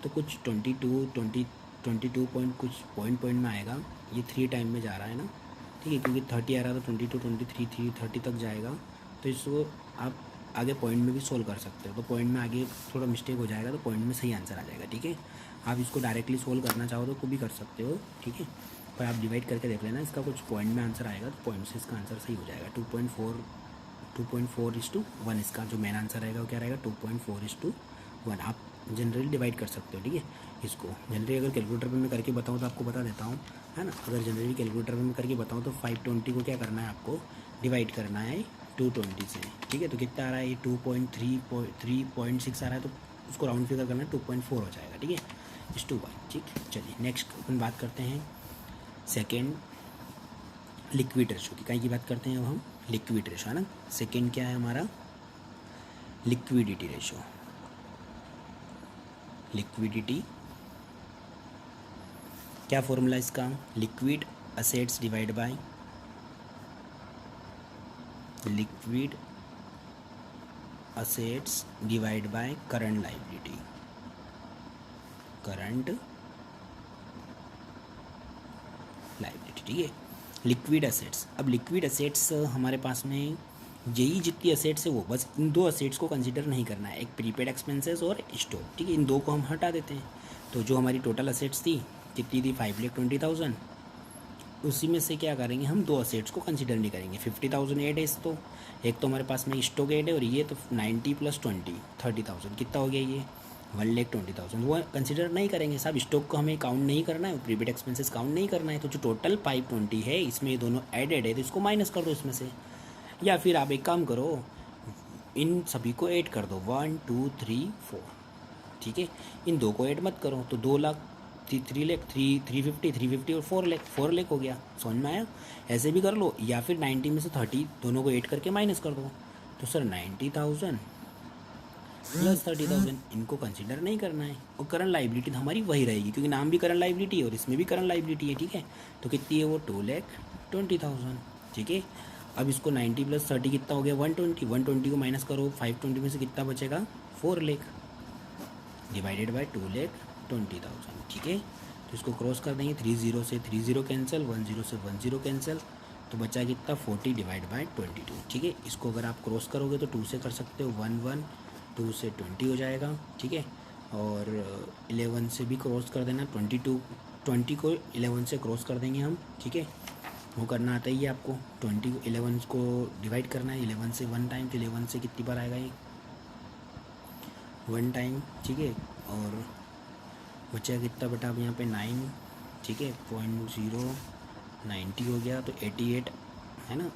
तो कुछ 22 पॉइंट कुछ पॉइंट में आएगा। ये 3 टाइम में जा रहा है ना, ठीक है, क्योंकि 30 आ रहा था, 22 23 30 तक जाएगा, तो इसको आप आगे पॉइंट में भी सोल्व कर सकते हो। तो पॉइंट में आगे थोड़ा मिस्टेक हो जाएगा तो पॉइंट में सही आंसर आ जाएगा। ठीक है, आप इसको डायरेक्टली सोल्व करना चाहो तो भी कर सकते हो। ठीक है, पर आप डिवाइड करके देख लेना, इसका कुछ पॉइंट में आंसर आएगा तो पॉइंट से इसका आंसर सही हो जाएगा। 2.4:1 इसका जो मेन आंसर रहेगा वो क्या रहेगा 2.4:1। आप जनरली डिवाइड कर सकते हो, ठीक है। इसको जनरली अगर कैलकुलेटर पे मैं करके बताऊँ तो आपको बता देता हूँ, है ना। अगर जनरली कैलकुलेटर पे मैं करके बताऊँ तो 520 को क्या करना है, आपको डिवाइड करना है 220 से, ठीक है। तो कितना आ रहा है ये 2.3.6 आ रहा है, तो उसको राउंड फिगर करना है 2.4 हो जाएगा, ठीक है, इस 2 ठीक। चलिए नेक्स्ट अपन बात करते हैं सेकेंड लिक्विड रेशो की, कहीं की बात करते हैं अब हम लिक्विड रेशो, है ना। सेकेंड क्या है हमारा लिक्विडिटी रेशो। लिक्विडिटी क्या फॉर्मूला इसका, liquid assets divide by liquid assets divide by current liability, current liability, ठीक है। लिक्विड असेट्स, अब लिक्विड असेट्स हमारे पास में यही जितनी असेट्स है वो, बस इन दो असेट्स को कंसीडर नहीं करना है, एक प्रीपेड एक्सपेंसेस और स्टॉक, ठीक है। इन दो को हम हटा देते हैं। तो जो हमारी टोटल असेट्स थी कितनी थी 5,20,000, उसी में से क्या करेंगे हम, दो असेट्स को कंसीडर नहीं करेंगे। 50,000 एड है इस, तो एक तो हमारे पास में स्टॉक एड है और ये तो 90 + 20 30,000 कितना हो गया ये 1,20,000, वो कंसीडर नहीं करेंगे साहब। स्टॉक को हमें काउंट नहीं करना है, प्रीपेड एक्सपेंसेस काउंट नहीं करना है। तो जो टोटल 520 है इसमें ये दोनों एडेड है तो इसको माइनस कर दो इसमें से, या फिर आप एक काम करो इन सभी को ऐड कर दो 1 2 3 4, ठीक है। इन दो को ऐड मत करो, तो 2 लाख 3 लाख 350 और 4 लाख हो गया, समझ में आया। ऐसे भी कर लो, या फिर 90 में से 30 दोनों को ऐड करके माइनस कर दो। तो सर 90,000 + 30,000 इनको कंसिडर नहीं करना है, और करंट लाइबिलिटी हमारी वही रहेगी क्योंकि नाम भी करंट लाइबिलिटी है और इसमें भी करंट लाइबिलिटी है, ठीक है। तो कितनी है वो 2,20,000, ठीक है। अब इसको 90 + 30 कितना हो गया 120 को माइनस करो 520 में से कितना बचेगा 4 लाख डिवाइडेड बाय 2,20,000, ठीक है। तो इसको क्रॉस कर देंगे, 30 से 30 कैंसिल, 10 से 10 कैंसिल, तो बचा कितना 40 डिवाइड बाय 22, ठीक है। इसको अगर आप क्रॉस करोगे तो 2 से कर सकते हो 1 1, 2 से 20 हो जाएगा, ठीक है। और 11 से भी क्रॉस कर देना, 20 को 11 से क्रॉस कर देंगे हम, ठीक है। वो करना आता ही है आपको, 20 को 11 को डिवाइड करना है 11 से 1 टाइम, तो 11 से कितनी बार आएगा ये 1 टाइम, ठीक है। और बचा कितना बेटा अब यहाँ पे 9, ठीक है, 0.90 हो गया, तो 88 है ना,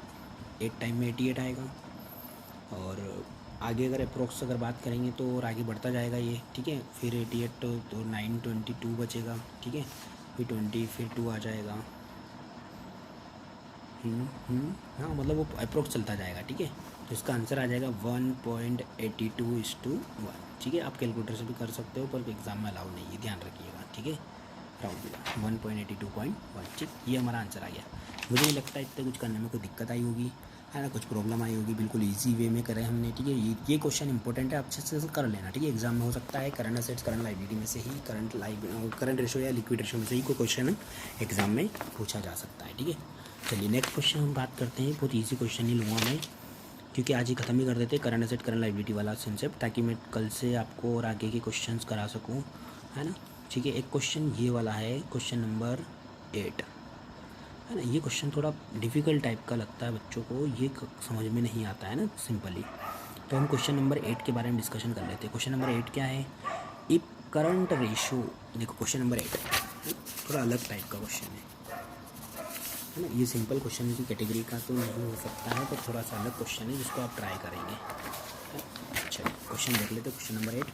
8 टाइम में 88 आएगा। और आगे अगर अप्रोक्स अगर बात करेंगे तो और आगे बढ़ता जाएगा ये, ठीक है। फिर 88 तो 922 बचेगा, ठीक है, फिर 20 फिर 2 आ जाएगा, हाँ मतलब वो अप्रोक्स चलता जाएगा, ठीक है। तो इसका आंसर आ जाएगा 1.82:1, ठीक है। आप कैलकुलेटर से भी कर सकते हो पर एग्ज़ाम में अलाउ नहीं है, ध्यान रखिएगा, ठीक है। राउंड बिला 1.82.1, ठीक, ये हमारा आंसर आ गया। मुझे नहीं लगता इतने कुछ करने में कोई दिक्कत आई होगी, है ना, कुछ प्रॉब्लम आई होगी, बिल्कुल इजी वे में करें हमने, ठीक है। ये क्वेश्चन इंपॉर्टेंट है, अच्छे से कर लेना, ठीक है। एग्जाम में हो सकता है करंट असेट्स करंट लायबिलिटी में से ही करंट रेशो या लिक्विड रेशो में से ही कोई क्वेश्चन एग्जाम में पूछा जा सकता है, ठीक है। चलिए नेक्स्ट क्वेश्चन हम बात करते हैं, बहुत ईजी क्वेश्चन ही लूँगा मैं क्योंकि आज ही ख़त्म ही कर देते हैं करंट असेट करंट लायबिलिटी वाला कॉन्सेप्ट, ताकि मैं कल से आपको और आगे के क्वेश्चंस करा सकूँ, है ना, ठीक है। एक क्वेश्चन ये वाला है, क्वेश्चन नंबर 8, है ना। ये क्वेश्चन थोड़ा डिफ़िकल्ट टाइप का लगता है बच्चों को, ये समझ में नहीं आता है ना सिंपली। तो हम क्वेश्चन नंबर 8 के बारे में डिस्कशन कर लेते हैं। क्वेश्चन नंबर 8 क्या है, इफ करंट रेशो, देखो क्वेश्चन नंबर 8 थोड़ा अलग टाइप का क्वेश्चन है ना। ये सिंपल क्वेश्चन की कैटेगरी का तो नहीं हो सकता है, पर थोड़ा सा अलग क्वेश्चन है जिसको आप ट्राई करेंगे। अच्छा क्वेश्चन देख लेते हैं, क्वेश्चन नंबर 8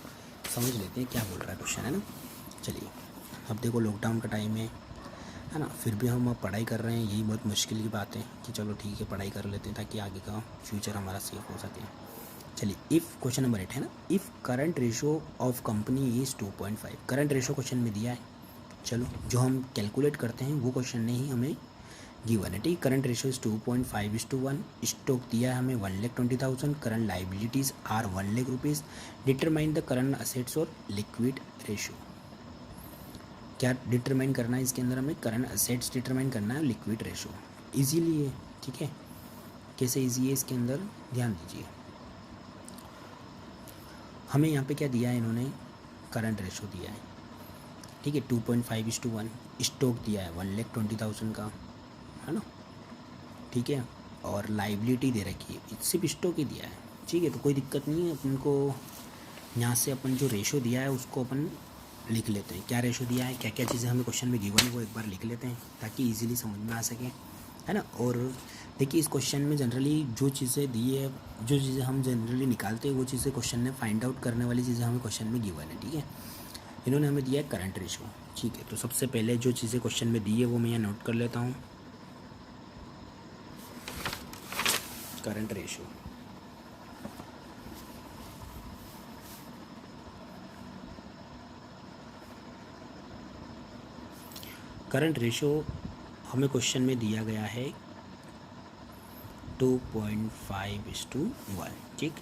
समझ लेते हैं क्या बोल रहा है क्वेश्चन, है ना। चलिए अब देखो लॉकडाउन का टाइम है ना, फिर भी हम अब पढ़ाई कर रहे हैं, यही बहुत मुश्किल की बात है कि चलो ठीक है पढ़ाई कर लेते हैं ताकि आगे का फ्यूचर हमारा सेफ हो सके। चलिए इफ़ क्वेश्चन नंबर 8 है ना, if current ratio of company is 2.5, current ratio question में दिया है, चलो जो हम कैलकुलेट करते हैं वो क्वेश्चन ने ही हमें गिवन है, ठीक। करंट रेशो इज़ 2.5:1, स्टॉक दिया है हमें 1,20,000, current liabilities are 1 lakh rupees, determine the current assets और लिक्विड रेशो। क्या डिटरमाइन करना है इसके अंदर, हमें करंट असेट्स डिटरमाइन करना है, लिक्विड रेशो इजीली है, ठीक है। कैसे इजी है इसके अंदर ध्यान दीजिए, हमें यहाँ पे क्या दिया है इन्होंने, करंट रेशो दिया है, ठीक है, 2.5:1। स्टॉक दिया है 1,20,000 का, है ना, ठीक है। और लाइबिलिटी दे रखी है, सिर्फ स्टॉक ही दिया है, ठीक है। तो कोई दिक्कत नहीं है, अपन को यहाँ से अपन जो रेशो दिया है उसको अपन लिख लेते हैं। क्या रेशो दिया है, क्या क्या चीज़ें हमें क्वेश्चन में गिवन है, वो एक बार लिख लेते हैं ताकि इजीली समझ में आ सके, है ना। और देखिए, इस क्वेश्चन में जनरली जो चीज़ें दी है, जो चीज़ें हम जनरली निकालते हैं, वो चीज़ें क्वेश्चन में फाइंड आउट करने वाली चीज़ें हमें क्वेश्चन में गिवन है, ठीक है। इन्होंने हमें दिया है करंट रेशो, ठीक है। तो सबसे पहले जो चीज़ें क्वेश्चन में दी है वो मैं यहाँ नोट कर लेता हूँ। करंट रेशो, करंट रेशो हमें क्वेश्चन में दिया गया है 2.5:1, ठीक।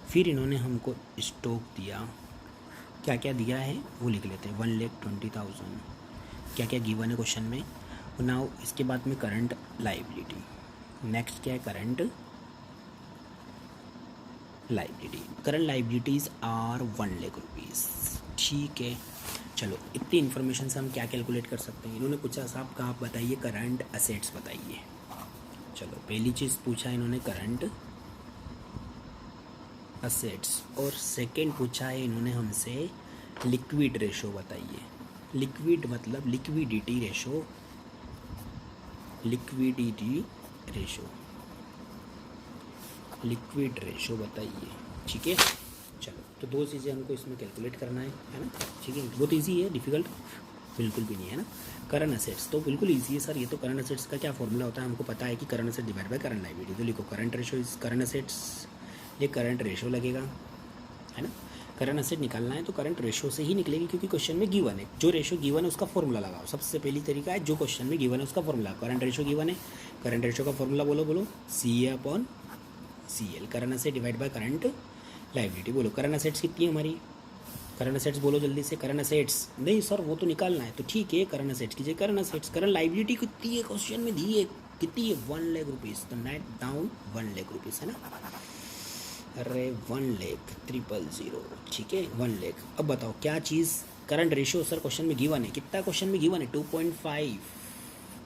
फिर इन्होंने हमको स्टॉक दिया, क्या क्या दिया है वो लिख लेते हैं। 1,20,000 क्या क्या गिवन है क्वेश्चन में। नाउ इसके बाद में करंट लाइबिलिटी, नेक्स्ट क्या है, current liability. Current liabilities are 1 lakh rupees, ठीक है। चलो, इतनी इन्फॉर्मेशन से हम क्या कैलकुलेट कर सकते हैं। इन्होंने पूछा साहब का आप बताइए करंट असेट्स बताइए। चलो, पहली चीज़ पूछा इन्होंने करंट असेट्स, और सेकंड पूछा है इन्होंने हमसे लिक्विड रेशो बताइए। लिक्विड मतलब liquidity ratio, liquidity ratio, liquid ratio बताइए, ठीक है। चलो, तो दो चीज़ें हमको इसमें कैलकुलेट करना है ना, ठीक है। बहुत इजी है, डिफिकल्ट बिल्कुल भी नहीं है ना। करंट असेट्स तो बिल्कुल इजी है सर, ये तो करंट असेट्स का क्या फॉर्मूला होता है हमको पता है कि current asset divide by current liability. तो लिखो current ratio is current assets, ये करंट रेशो लगेगा, है ना। करंट असेट निकालना है तो करंट रेशो से ही निकलेगी, क्योंकि क्वेश्चन में गिवन है, जो रेशो गिवन है उसका फॉर्मूला लगाओ। सबसे पहली तरीका है जो क्वेश्चन में गिवन है उसका फॉर्मूला। करंट रेशो गिवन है, करंट रेशो का फॉर्मूला बोलो CA/CL, current asset divide by current liability. बोलो करंट असेट्स कितनी है हमारी, करंट असेट्स बोलो जल्दी से। करंट असेट्स नहीं सर वो तो निकालना है, तो ठीक है करंट असेट्स कीजिए, करंट असेट्स। करंट लायबिलिटी कितनी है क्वेश्चन में दी है, कितनी है 1 लाख रुपीज़, तो नेट डाउन 1 लाख रुपीज़, है ना। अरे 1,00,000, ठीक है 1 लाख। अब बताओ क्या चीज़, करंट रेशियो सर क्वेश्चन में गिवन है, कितना क्वेश्चन में गिवन है 2.5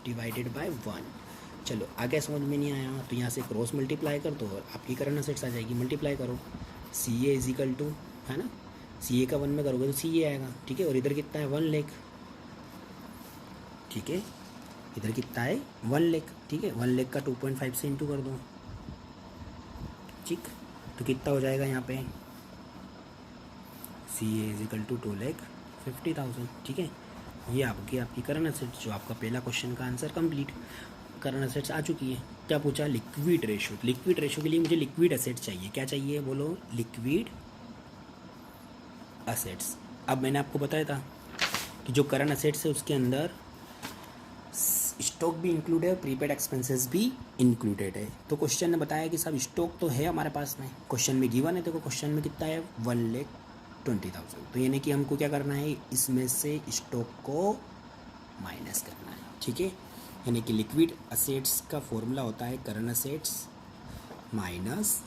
डिवाइडेड बाय 1। चलो आगे समझ में नहीं आया तो यहाँ से क्रॉस मल्टीप्लाई कर दो और आपकी करंट असेट्स आ जाएगी। मल्टीप्लाई करो, CA = है ना, CA का 1 में करोगे तो CA आएगा, ठीक है। और इधर कितना है 1 लाख, ठीक है। इधर कितना है 1 लाख, ठीक है। 1 लाख का 2.5 से इंटू कर दो, ठीक। तो कितना हो जाएगा यहाँ पे, CA = 2,50,000, ठीक है। ये आपकी करंट असेट्स, जो आपका पहला क्वेश्चन का आंसर कंप्लीट। करंट असेट्स आ चुकी है। क्या पूछा, लिक्विड रेशो। लिक्विड रेशो के लिए मुझे लिक्विड असेट्स चाहिए, क्या चाहिए बोलो, लिक्विड असेट्स। अब मैंने आपको बताया था कि जो करंट असेट्स है उसके अंदर स्टॉक भी इंक्लूडेड है, प्रीपेड एक्सपेंसेस भी इंक्लूडेड है। तो क्वेश्चन ने बताया कि साहब स्टॉक तो है हमारे पास में, क्वेश्चन में गिवन है। देखो क्वेश्चन में कितना है 1,20,000, तो यानी कि हमको क्या करना है, इसमें से स्टॉक को माइनस करना है, ठीक है। यानी कि लिक्विड असेट्स का फॉर्मूला होता है करंट असेट्स माइनस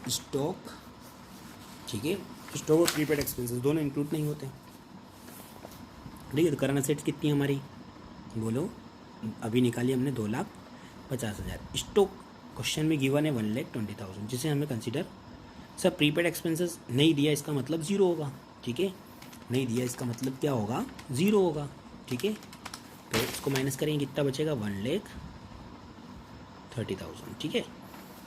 स्टॉक, ठीक है। स्टॉक और प्रीपेड एक्सपेंसेस दोनों इंक्लूड नहीं होते, ठीक है। तो करंट असेट्स कितनी है हमारी, बोलो, अभी निकाली हमने 2,50,000। स्टॉक क्वेश्चन में गिवन है 1,20,000, जिसे हमें कंसिडर। सर प्रीपेड एक्सपेंसेस नहीं दिया, इसका मतलब 0 होगा, ठीक है। नहीं दिया इसका मतलब क्या होगा, 0 होगा, ठीक है। तो इसको माइनस करेंगे, कितना बचेगा 1,30,000, ठीक है।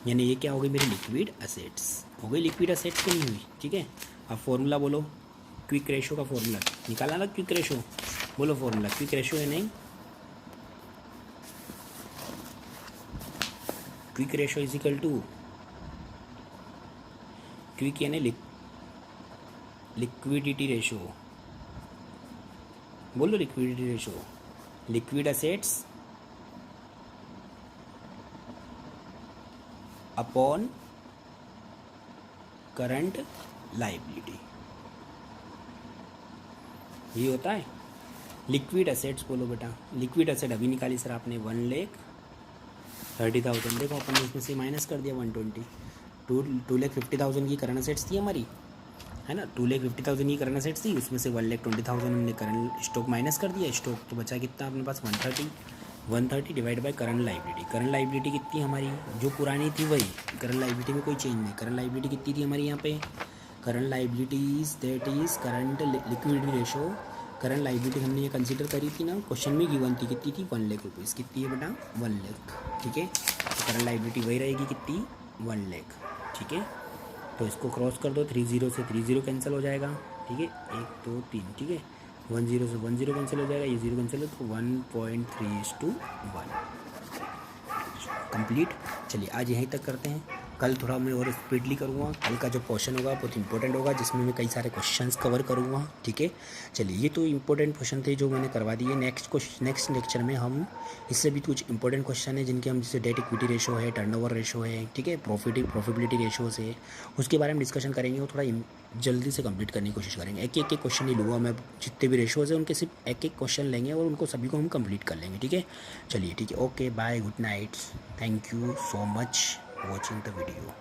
यानी ये क्या हो गई मेरी लिक्विड असेट्स हो गई, लिक्विड असेट्स नहीं हुई, ठीक है। अब फॉर्मूला बोलो, क्विक रेशो का फॉर्मूला निकालना ना, क्विक रेशो बोलो, फॉर्मूला क्विक रेशो है नहीं, क्विक रेशो = क्विक यानी लिक्विडिटी रेशो, बोलो liquidity ratio, liquid assets upon current liability, ये होता है लिक्विड असेट्स। बोलो बेटा, लिक्विड असेट अभी निकाली सर आपने 1,30,000, देखो अपन ने इसमें से माइनस कर दिया 120, 2,50,000 की करंट असेट्स थी हमारी, है ना। 2,50,000 ये करंट असेट्स थी, उसमें से 1,20,000 हमने करंट स्टॉक माइनस कर दिया। स्टॉक तो बचा कितना अपने पास 130 divide by current liability. Current liability कितनी हमारी जो पुरानी थी वही, करंट लाइबिलिटी में कोई चेंज नहीं। करंट लाइबिलिटी कितनी थी हमारी यहाँ पे, current liabilities that is current liquidity ratio. Current liability हमने ये कंसीडर करी थी ना, क्वेश्चन में गिवन थी, कितनी थी 1 लाख रुपीज़। कितनी है बेटा 1 लाख, ठीक है। तो करंट लाइबिलिटी वही रहेगी कितनी 1 लाख, ठीक है। तो इसको क्रॉस कर दो, 30 से 30 कैंसिल हो जाएगा, ठीक है। 1 2 3, ठीक है। 10 से 10 कैंसिल हो जाएगा, ये 0 कैंसिल हो तो 1.3:1 कंप्लीट। चलिए आज यहीं तक करते हैं, कल थोड़ा मैं और स्पीडली करूँगा। कल का जो क्वेश्चन होगा बहुत इंपॉर्टेंट होगा, जिसमें मैं कई सारे क्वेश्चंस कवर करूँगा, ठीक है। चलिए ये तो इंपॉर्टेंट क्वेश्चन थे जो मैंने करवा दिए। नेक्स्ट लेक्चर में हम इससे भी कुछ इंपॉर्टेंट क्वेश्चन है जिनके हम, जैसे डेट इक्विटी रेशो है, टर्नओवर रेशो है, ठीक है, प्रॉफिटेबिलिटी रेशोज है, उसके बारे में डिस्कशन करेंगे और थोड़ा जल्दी से कंप्लीट करने की कोशिश करेंगे। एक एक क्वेश्चन ही लूँगा मैं, जितने भी रेशोज़ हैं उनके सिर्फ एक क्वेश्चन लेंगे और उनको सभी को हम कंप्लीट कर लेंगे, ठीक है। चलिए ठीक है, okay bye, good night, thank you so much watching the video.